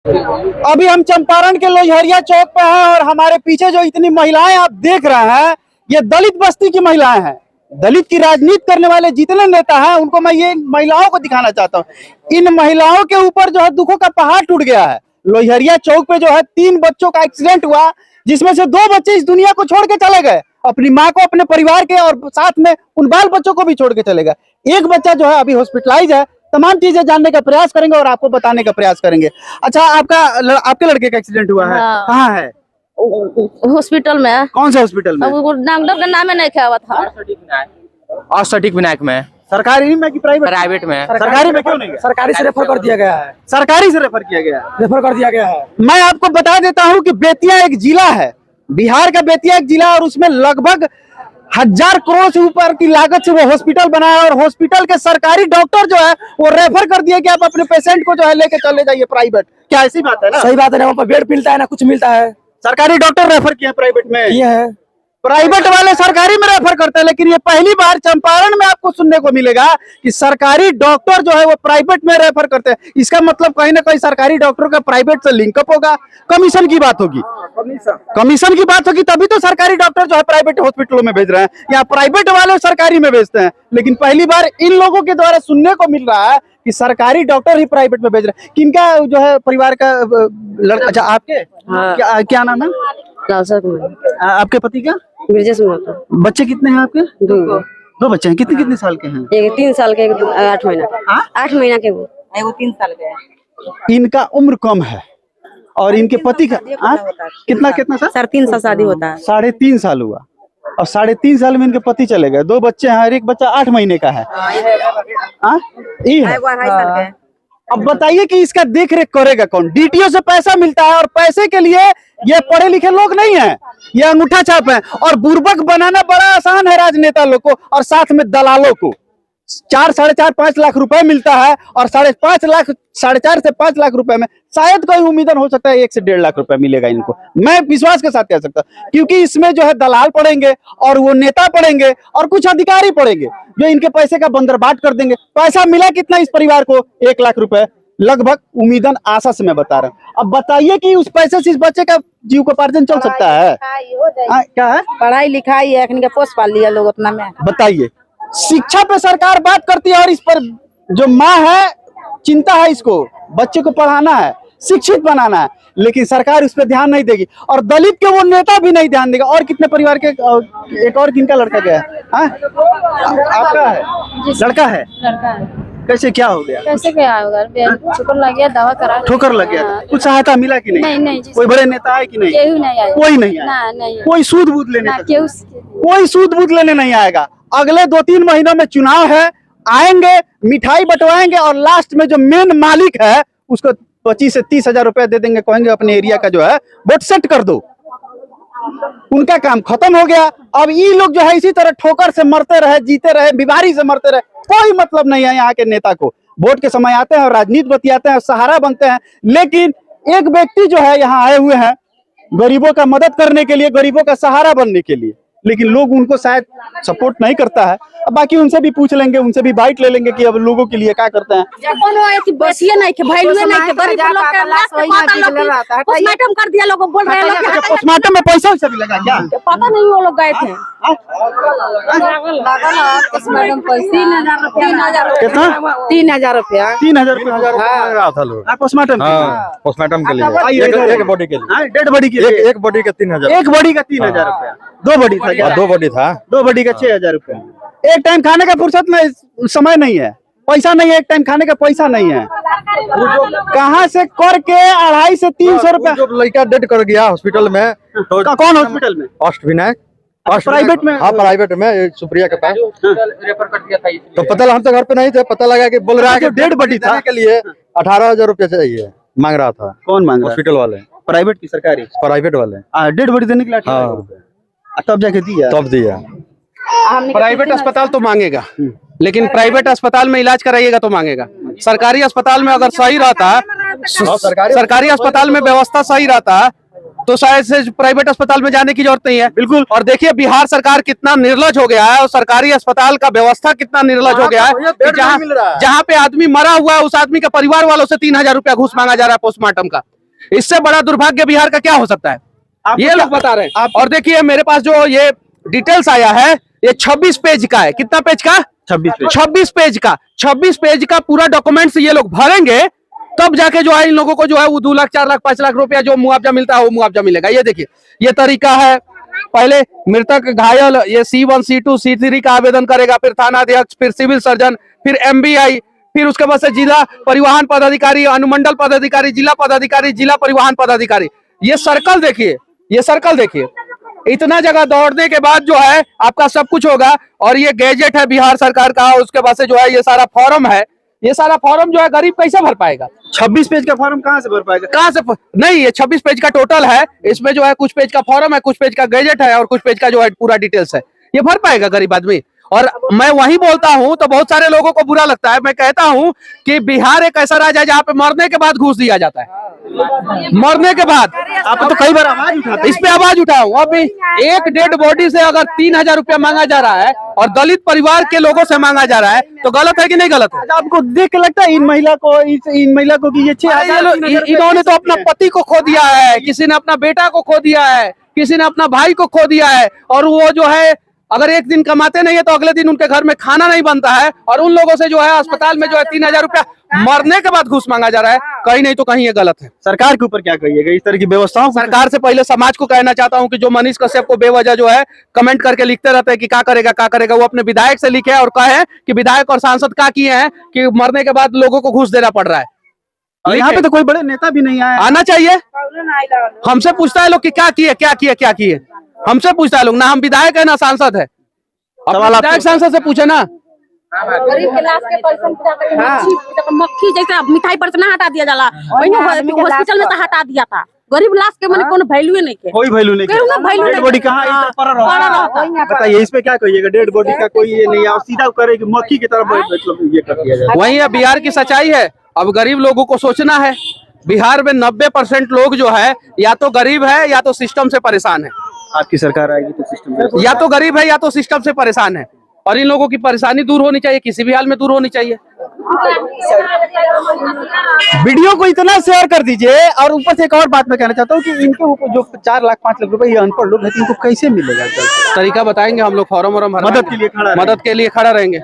अभी हम चंपारण के लोहरिया चौक पे हैं और हमारे पीछे जो इतनी महिलाएं आप देख रहे हैं, ये दलित बस्ती की महिलाएं हैं। दलित की राजनीति करने वाले जितने नेता हैं उनको मैं ये महिलाओं को दिखाना चाहता हूँ। इन महिलाओं के ऊपर जो है दुखों का पहाड़ टूट गया है। लोहरिया चौक पे जो है 3 बच्चों का एक्सीडेंट हुआ, जिसमें से 2 बच्चे इस दुनिया को छोड़ के चले गए, अपनी माँ को, अपने परिवार के, और साथ में उन बाल बच्चों को भी छोड़ के चले गए। एक बच्चा जो है अभी हॉस्पिटलाइज है। तमाम चीजें जानने का प्रयास करेंगे और आपको बताने का प्रयास करेंगे। अच्छा, आपके लड़के का एक्सीडेंट हुआ है? हाँ। कहाँ है? हॉस्पिटल में। कौन से हॉस्पिटल में? डॉक्टर का नाम नहीं क्या हुआ था। और सटीक विनायक में। सरकारी में कि प्राइवेट? प्राइवेट में। सरकारी में क्यों नहीं? सरकारी से रेफर कर दिया गया है। सरकारी से रेफर किया गया है। रेफर कर दिया गया है। मैं आपको बता देता हूं कि बेतिया एक जिला है, बिहार का बेतिया एक जिला, और उसमें लगभग 1000 करोड़ से ऊपर की लागत से वो हॉस्पिटल बना है। और हॉस्पिटल के सरकारी डॉक्टर जो है वो रेफर कर दिए कि आप अपने पेशेंट को जो है लेके चले जाइए प्राइवेट। क्या ऐसी बात है ना? सही बात है ना, वहाँ पर बेड मिलता है ना कुछ मिलता है। सरकारी डॉक्टर रेफर किए प्राइवेट में? ये है। प्राइवेट वाले सरकारी में रेफर करते हैं, लेकिन ये पहली बार चंपारण में आपको सुनने को मिलेगा कि सरकारी डॉक्टर जो है वो प्राइवेट में रेफर करते हैं। इसका मतलब कहीं ना कहीं सरकारी डॉक्टरों का प्राइवेट से लिंकअप होगा, कमीशन की बात होगी। कमीशन की बात होगी तभी तो सरकारी डॉक्टर जो है प्राइवेट हॉस्पिटलों में भेज रहे हैं, या प्राइवेट वाले सरकारी में भेजते हैं। लेकिन पहली बार इन लोगों के द्वारा सुनने को मिल रहा है कि सरकारी डॉक्टर ही प्राइवेट में भेज रहे हैं। किनका जो है परिवार का लड़का? अच्छा, आपके? हाँ। क्या नाम है आपके पति का? ब्रिजेश मेहता। बच्चे कितने हैं आपके? 2 बच्चे हैं। कितने कितने साल के हैं? एक 3 साल के, 8 महीना। 8 महीना के वो, 3 साल के है। इनका उम्र कम है और इनके पति का कितना साल? 3.5 साल शादी होता है। 3.5 साल हुआ और 3.5 साल में इनके पति चले गए। 2 बच्चे हैं और एक बच्चा 8 महीने का है। ये है। अब बताइए कि इसका देख रेख करेगा कौन? डीटीओ से पैसा मिलता है और पैसे के लिए ये पढ़े लिखे लोग नहीं है, ये अंगूठा छाप है। और बुर्बक बनाना बड़ा आसान है राजनेता लोग को और साथ में दलालों को। 4, 4.5, 5 लाख रुपए मिलता है और 4.5 से 5 लाख रुपए में शायद कोई उम्मीदन हो सकता है 1 से 1.5 लाख रुपए मिलेगा इनको। मैं विश्वास के साथ कह सकता हूँ, क्योंकि इसमें जो है दलाल पड़ेंगे और वो नेता पड़ेंगे और कुछ अधिकारी पड़ेंगे जो इनके पैसे का बंदरबाट कर देंगे। पैसा मिला कितना इस परिवार को? 1 लाख रुपए लगभग, उम्मीदन आशा से मैं बता रहा हूँ। अब बताइए कि उस पैसे से इस बच्चे का जीविकोपार्जन चल सकता है? क्या है? पढ़ाई लिखाई है, पोस्ट पाल लिया लोग अपना में। बताइए, शिक्षा पे सरकार बात करती है और इस पर जो माँ है चिंता है, इसको बच्चे को पढ़ाना है, शिक्षित बनाना है, लेकिन सरकार उस पर ध्यान नहीं देगी और दलित के वो नेता भी नहीं ध्यान देगा। और कितने परिवार के? एक और किनका लड़का गया है? आपका है? लड़का है? लड़का है। कैसे क्या हो गया? कैसे क्या होगा? ठोकर लग गया, दवा करा। ठोकर लग गया? कुछ सहायता मिला कि नहीं? नहीं। कोई बड़े नेता है कि नहीं? कोई नहीं आया। कोई सूद बूद लेने? कोई सूद बूद लेने नहीं आएगा। अगले 2-3 महीनों में चुनाव है, आएंगे, मिठाई बंटवाएंगे और लास्ट में जो मेन मालिक है उसको 25 से 30 हजार रुपए दे देंगे, कहेंगे अपने एरिया का जो है वोट सेट कर दो। उनका काम खत्म हो गया। अब ये लोग जो है इसी तरह ठोकर से मरते रहे, जीते रहे, बीमारी से मरते रहे। कोई मतलब नहीं है यहाँ के नेता को। वोट के समय आते हैं और राजनीति बतियाते हैं, सहारा बनते हैं। लेकिन एक व्यक्ति जो है यहाँ आए हुए हैं गरीबों का मदद करने के लिए, गरीबों का सहारा बनने के लिए, लेकिन लोग उनको शायद सपोर्ट नहीं करता है। अब बाकी उनसे भी पूछ लेंगे, उनसे भी बाइट ले लेंगे कि अब लोगों के लिए क्या करते हैं। पोस्टमार्टम कर दिया, लोग बोल रहे हैं। पोस्टमार्टम में पैसा वैसा भी लगा क्या? पता नहीं, वो लोग गए थे। कितना? 3,000 रुपया। 3,000 रुपया पोस्टमार्टम? पोस्टमार्टम के लिए एक बॉडी के लिए, डेड बॉडी के लिए एक बॉडी का 3,000। एक बॉडी का 3,000 रुपया। 2 बॉडी था क्या? 2 बॉडी था। 2 बॉडी का 6,000 रुपया। एक टाइम खाने का फुर्सत में समय नहीं है, पैसा नहीं है, एक टाइम खाने का पैसा नहीं है। कहाँ से करके 250 से 300 रुपया? जो लड़का डेड कर गया हॉस्पिटल में, तो कौन हॉस्पिटल में? अष्टविनायक प्राइवेट में? हाँ, प्राइवेट में, सुप्रिया के पास रेफर कर दिया था। तो पता, हम तो घर पे नहीं थे, पता लगा कि बोल रहा है कि डेड बॉडी था के लिए 18,000 रुपया चाहिए, मांग रहा था। कौन मांग रहा? हॉस्पिटल वाले। प्राइवेट की? सरकारी? प्राइवेट वाले। डेड बॉडी देने के लिए 18,000 रुपया तब जाके दिया? तब दिया। प्राइवेट अस्पताल तो मांगेगा, लेकिन प्राइवेट अस्पताल में इलाज कराइएगा तो मांगेगा। सरकारी अस्पताल में अगर सही रहता, सरकारी अस्पताल में व्यवस्था सही रहता तो शायद से प्राइवेट अस्पताल में जाने की जरूरत नहीं है। बिल्कुल। और देखिए बिहार सरकार कितना निर्लज हो गया है और सरकारी अस्पताल का व्यवस्था कितना निर्लज हो गया है कि जहाँ पे आदमी मरा हुआ है उस आदमी के परिवार वालों से 3,000 रुपया घूस मांगा जा रहा है पोस्टमार्टम का। इससे बड़ा दुर्भाग्य बिहार का क्या हो सकता है, ये लोग बता रहे हैं। और देखिए मेरे पास जो ये डिटेल्स आया है ये 26 पेज का है। कितना पेज का? 26 पेज का। 26 पेज का पूरा डॉक्यूमेंट्स ये लोग भरेंगे तब जाके जो है इन लोगों को जो है वो 2 लाख 4 लाख 5 लाख रुपया जो मुआवजा मिलता है वो मुआवजा मिलेगा। ये देखिए ये तरीका है। पहले मृतक घायल ये C1 C2 C3 का आवेदन करेगा, फिर थाना अध्यक्ष, फिर सिविल सर्जन, फिर MBI, फिर उसके बाद से जिला परिवहन पदाधिकारी, अनुमंडल पदाधिकारी, जिला पदाधिकारी, जिला परिवहन पदाधिकारी। ये सर्कल देखिए, ये सर्कल देखिए। इतना जगह दौड़ने के बाद जो है आपका सब कुछ होगा। और ये गैजेट है बिहार सरकार का। उसके बाद से जो है ये सारा फॉर्म है। ये सारा फॉर्म जो है गरीब कैसे भर पाएगा? 26 पेज का फॉर्म कहाँ से भर पाएगा? कहाँ से? नहीं, ये 26 पेज का टोटल है। इसमें जो है कुछ पेज का फॉर्म है, कुछ पेज का गैजेट है और कुछ पेज का जो है पूरा डिटेल्स है। ये भर पाएगा गरीब आदमी? और मैं वही बोलता हूं तो बहुत सारे लोगों को बुरा लगता है। मैं कहता हूं कि बिहार एक ऐसा राज्य है जहाँ पे मरने के बाद घूस दिया जाता है। मरने के बाद आप तो कई बार आवाज उठाते इस पे आवाज उठाऊं। अभी एक डेड बॉडी से अगर 3,000 रुपया मांगा जा रहा है और दलित परिवार के लोगों से मांगा जा रहा है तो गलत है कि नहीं गलत है? आपको देख के लगता है इन महिला को कि ये 6,000 इन्होंने तो अपना पति को खो दिया है, किसी ने अपना बेटा को खो दिया है, किसी ने अपना भाई को खो दिया है। और वो जो है अगर एक दिन कमाते नहीं है तो अगले दिन उनके घर में खाना नहीं बनता है। और उन लोगों से जो है अस्पताल में जो है 3,000 रुपया मरने के बाद घूस मांगा जा रहा है। कहीं नहीं तो कहीं ये गलत है। सरकार के ऊपर क्या कहिएगा इस तरह की व्यवस्थाओं? सरकार से पहले समाज को कहना चाहता हूं कि जो मनीष कश्यप को बेवजह जो है कमेंट करके लिखते रहते हैं कि क्या करेगा क्या करेगा, वो अपने विधायक से लिखे और कहे कि विधायक और सांसद क्या किए हैं कि मरने के बाद लोगों को घूस देना पड़ रहा है। और यहाँ पे तो कोई बड़े नेता भी नहीं आए। आना चाहिए। हमसे पूछता है लोग कि क्या किए क्या किए क्या किए। हमसे पूछता है लोग, ना हम विधायक है ना सांसद है। सवाल आप विधायक सांसद से पूछे ना। गरीब के लाश के पैसा मक्खी जैसे मिठाई पर से ना हटा दिया जाला, हॉस्पिटल में तो हटा दिया था। गरीब लाश के मैंने कोनो वैल्यू नहीं के, कोई वैल्यू नहीं। डेड बॉडी कहाँ बताइए, इस पे क्या कहिएगा? डेड बॉडी का कोई ये नहीं है और सीधा करे कि मक्खी की तरफ मतलब ये कर दिया जाए। वही है बिहार की सच्चाई है। अब गरीब लोगों को सोचना है। बिहार में 90% लोग जो है या तो गरीब है या तो सिस्टम से परेशान है। आपकी सरकार आएगी तो सिस्टम या तो गरीब है या तो सिस्टम से परेशान है। और इन लोगों की परेशानी दूर होनी चाहिए, किसी भी हाल में दूर होनी चाहिए। वीडियो को इतना शेयर कर दीजिए। और ऊपर से एक और बात मैं कहना चाहता हूँ कि इनके ऊपर जो 4 लाख 5 लाख रुपए ये अनपढ़ लोग हैं, इनको कैसे मिलेगा? तरीका बताएंगे हम लोग, फॉर्म वॉर्म मदद के लिए खड़ा रहेंगे।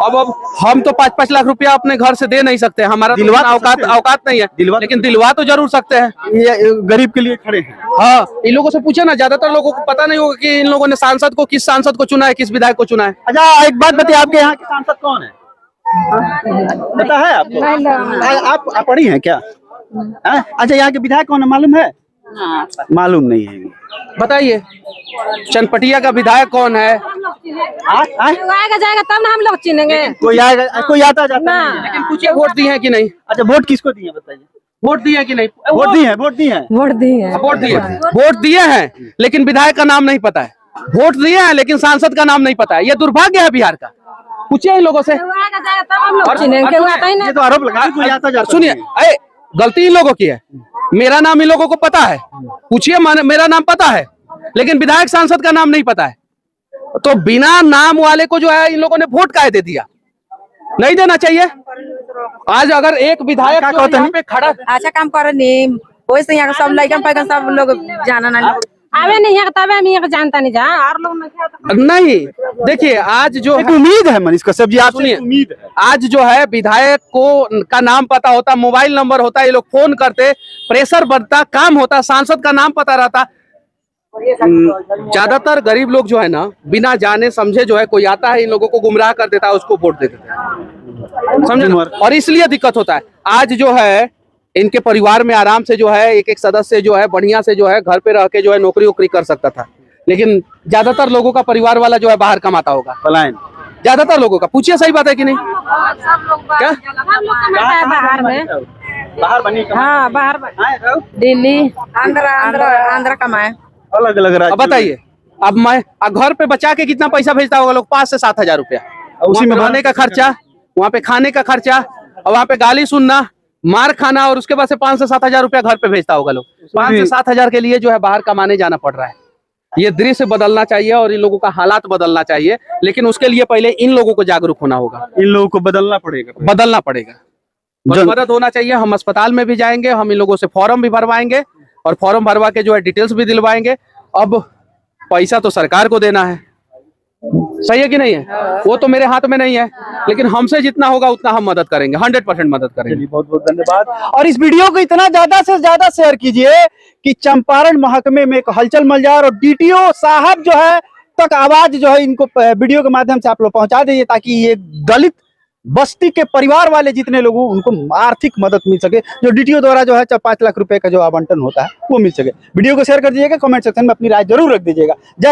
अब हम तो 5-5 लाख रुपया अपने घर से दे नहीं सकते, हमारा औकात नहीं है, लेकिन दिलवा तो जरूर सकते हैं। ये गरीब के लिए खड़े हैं। हाँ, इन लोगों से पूछे ना, ज्यादातर लोगों को पता नहीं होगा कि इन लोगों ने सांसद को, किस सांसद को चुना है, किस विधायक को चुना है। अच्छा एक बात बताइए, आपके यहाँ के सांसद कौन है? पता है आपको? आप पढ़ी हैं क्या? अच्छा यहाँ के विधायक कौन है मालूम है? मालूम नहीं है। बताइए चनपटिया का विधायक कौन है? आएगा जाएगा तब ना हम लोग चिनेंगे। कोई आएगा, कोई आता जाता नहीं। लेकिन पूछिए वोट दिए हैं कि नहीं। अच्छा वोट किसको दिए बताइए? वोट दिए कि नहीं? वोट दिए हैं लेकिन विधायक का नाम नहीं पता है। वोट दिए हैं लेकिन सांसद का नाम नहीं पता है। ये दुर्भाग्य है बिहार का। पूछिए इन लोगों से। ये तो आरोप लगा कोई आता जाता। सुनिए, गलती इन लोगों की है। मेरा नाम इन लोगों को पता है। पूछिए, मेरा नाम पता है लेकिन विधायक सांसद का नाम नहीं पता है। तो बिना नाम वाले को जो है इन लोगों ने वोट काहे दे दिया? नहीं देना चाहिए। आज अगर एक विधायक यहाँ पे खड़ा अच्छा काम कर नीम वैसे यहाँ सब लड़कन पैगन सब लोग जाना ना आवे नहीं है तब हम यहाँ जानता नहीं जा और लोग नहीं। देखिए आज जो उम्मीद है मनीष कश्यप जी, आप सुनिए, उम्मीद है। आज जो है विधायक को का नाम पता होता, मोबाइल नंबर होता, ये लोग फोन करते, प्रेशर बढ़ता, काम होता, सांसद का नाम पता रहता। ज्यादातर गरीब लोग जो है ना बिना जाने समझे जो है कोई आता है इन लोगों को गुमराह कर देता है, उसको वोट दे देता है, समझे? और इसलिए दिक्कत होता है। आज जो है इनके परिवार में आराम से जो है एक सदस्य जो है बढ़िया से जो है घर पे रह के जो है नौकरी वोकरी कर सकता था, लेकिन ज्यादातर लोगों का परिवार वाला जो है बाहर कमाता होगा। पलायन ज्यादातर लोगों का। पूछिए सही बात है कि नहीं? क्या बाहर में बाहर बनी? हाँ बाहर दिल्ली आंध्र कमाए अलग अलग राज्य। अब बताइए, अब मैं घर पे बचा के कितना पैसा भेजता होगा लोग? 5 से 7 हजार रुपया। उसी में रहने का खर्चा, वहाँ पे खाने का खर्चा, और वहाँ पे गाली सुनना, मार खाना और उसके बाद से 5 से 7 हजार रुपया घर पे भेजता होगा लोग। 5 से 7 हजार के लिए जो है बाहर कमाने जाना पड़ रहा है। ये दृश्य बदलना चाहिए और इन लोगों का हालात बदलना चाहिए, लेकिन उसके लिए पहले इन लोगों को जागरूक होना होगा, इन लोगों को बदलना पड़ेगा। और मदद होना चाहिए। हम अस्पताल में भी जाएंगे, हम इन लोगों से फॉर्म भी भरवाएंगे और फॉर्म भरवा के जो है डिटेल्स भी दिलवाएंगे। अब पैसा तो सरकार को देना है, सही है कि नहीं है? वो तो मेरे हाथ में नहीं है, लेकिन हमसे जितना होगा उतना हम मदद करेंगे, 100% मदद करेंगे। बहुत बहुत धन्यवाद। और इस वीडियो को इतना ज्यादा से ज्यादा शेयर कीजिए कि चंपारण महकमे में एक हलचल मच जाए और डीटीओ साहब जो है तक आवाज जो है इनको वीडियो के माध्यम से आप लोग पहुंचा दीजिए, ताकि ये दलित बस्ती के परिवार वाले जितने लोग उनको आर्थिक मदद मिल सके, जो डीटीओ द्वारा जो है 5 लाख रुपए का जो आवंटन होता है वो मिल सके। वीडियो को शेयर कर दीजिएगा, कमेंट सेक्शन में अपनी राय जरूर रख दीजिएगा। जय